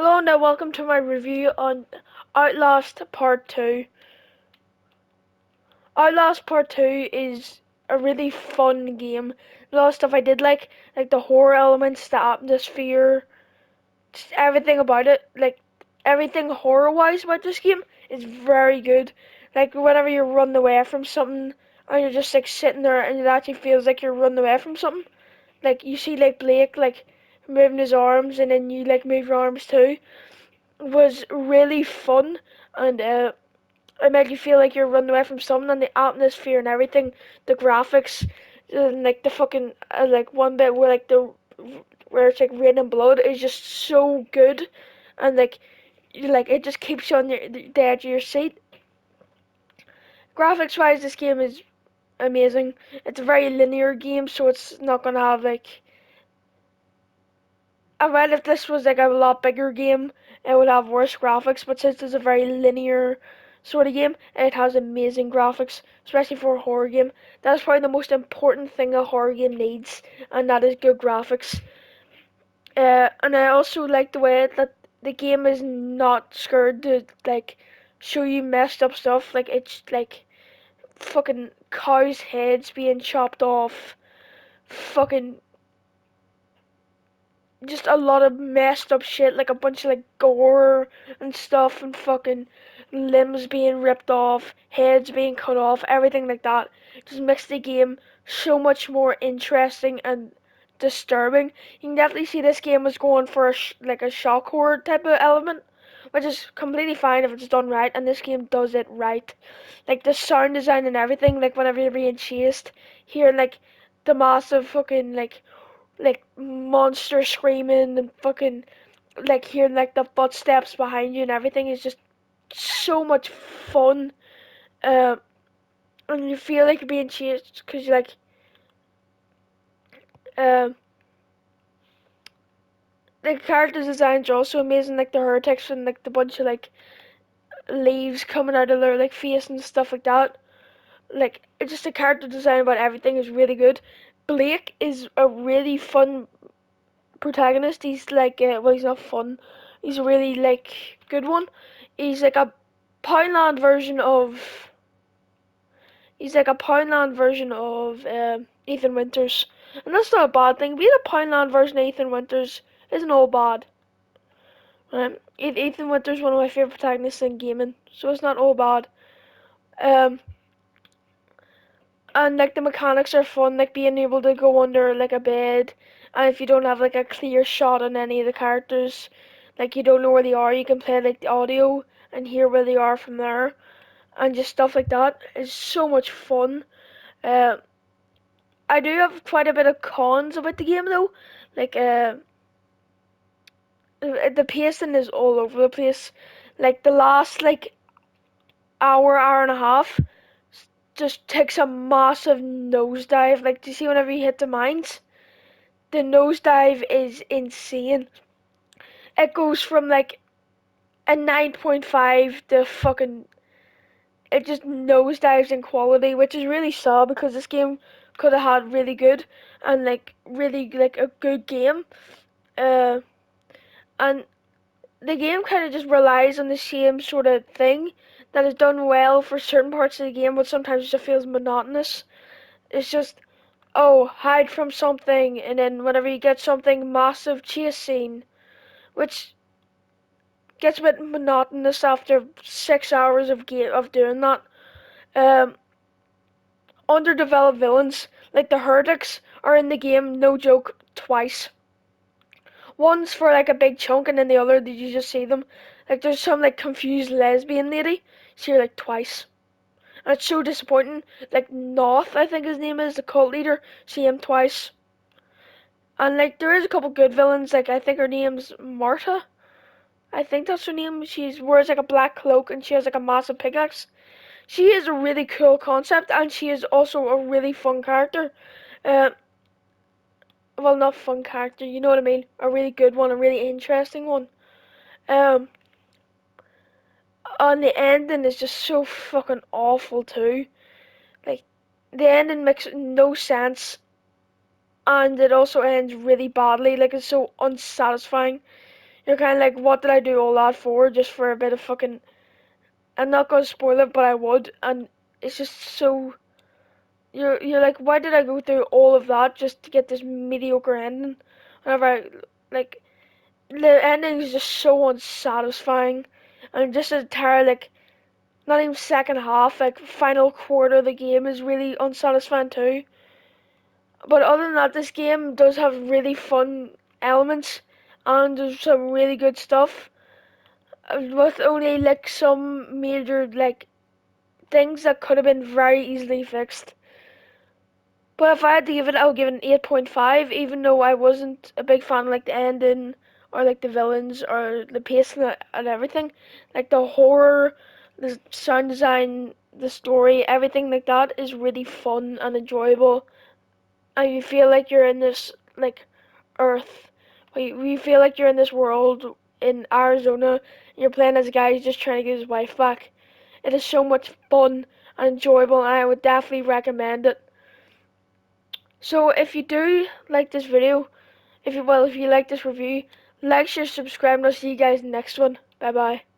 Hello and welcome to my review on Outlast Part 2. Outlast Part 2 is a really fun game. A lot of stuff I did like the horror elements, the atmosphere, just everything about it. Like everything horror-wise about this game is very good. Like whenever you're running away from something and you're just like sitting there and it actually feels like you're running away from something. Like you see like Blake like moving his arms and then you like move your arms too. Was really fun and it made you feel like you're running away from something and the atmosphere and everything, the graphics, and like the fucking like one bit where like the where it's like raining blood is just so good, and like it just keeps you on the edge of your seat. Graphics wise, this game is amazing. It's a very linear game, so it's not gonna have like. I bet if this was like a lot bigger game, it would have worse graphics. But since it's a very linear sort of game, it has amazing graphics, especially for a horror game. That's probably the most important thing a horror game needs, and that is good graphics. And I also like the way that the game is not scared to like show you messed up stuff. Like it's like fucking cows' heads being chopped off, fucking just a lot of messed up shit, like a bunch of like gore and stuff, and fucking limbs being ripped off, heads being cut off, everything like that. Just makes the game so much more interesting and disturbing. You can definitely see this game was going for like a shock horror type of element, which is completely fine if it's done right, and this game does it right. Like the sound design and everything, like whenever you're being chased, hearing like the massive fucking like monster screaming and fucking like hearing like the footsteps behind you and everything is just so much fun. Uh, and you feel like you're being chased because you like uh, the character designs are also amazing. Like the heretics and like the bunch of like leaves coming out of their like face and stuff like that. Like it's just the character design about everything is really good. Blake is a really fun protagonist. He's like, well, he's not fun. He's a really like good one. He's like a Poundland version of. He's like a Poundland version of Ethan Winters, and that's not a bad thing. Being a Poundland version of Ethan Winters isn't all bad. Ethan Winters is one of my favorite protagonists in gaming, so it's not all bad. Um, and like the mechanics are fun, like being able to go under like a bed, and if you don't have like a clear shot on any of the characters, like you don't know where they are, you can play like the audio and hear where they are from there, and just stuff like that is so much fun. Uh, I do have quite a bit of cons about the game though, like the pacing is all over the place. Like the last like hour and a half just takes a massive nosedive. Like, do you see whenever you hit the mines? The nosedive is insane. It goes from like a 9.5 to fucking. It just nosedives in quality, which is really sad because this game could have had really good and like really like a good game. Uh, and the game kind of just relies on the same sort of thing that is done well for certain parts of the game, but sometimes it just feels monotonous. It's just oh, hide from something, and then whenever you get something, massive chase scene, which gets a bit monotonous after 6 hours of doing that. Um, Underdeveloped villains like the heretics are in the game, no joke, twice. One's for like a big chunk, and then the other, did you just see them? Like there's some like confused lesbian lady. See her like twice. And it's so disappointing. Like Noth, I think his name is, the cult leader. See him twice. And like there is a couple good villains, like I think her name's Marta. I think that's her name. She wears like a black cloak and she has like a massive pickaxe. She is a really cool concept and she is also a really fun character. Uh, well, not fun character, you know what I mean? A really good one, a really interesting one. Um, and the ending is just so fucking awful too. Like the ending makes no sense and it also ends really badly. Like it's so unsatisfying. You're kind of like, what did I do all that for? Just for a bit of fucking. I'm not gonna spoil it, but I would, and it's just so. You're like, why did I go through all of that just to get this mediocre ending? Whenever like the ending is just so unsatisfying, and just the entire like not even second half, like final quarter of the game is really unsatisfying too. But other than that, this game does have really fun elements, and there's some really good stuff. With only like some major like things that could have been very easily fixed. But if I had to give it, I would give it an 8.5, even though I wasn't a big fan of like the ending or like the villains or the pacing and everything. Like the horror, the sound design, the story, everything like that is really fun and enjoyable. And you feel like you're in this like Earth. You feel like you're in this world in Arizona. And you're playing as a guy who's just trying to get his wife back. It is so much fun and enjoyable, and I would definitely recommend it. So if you do like this video, if you like this review, like, share, subscribe, and I'll see you guys in the next one. Bye bye.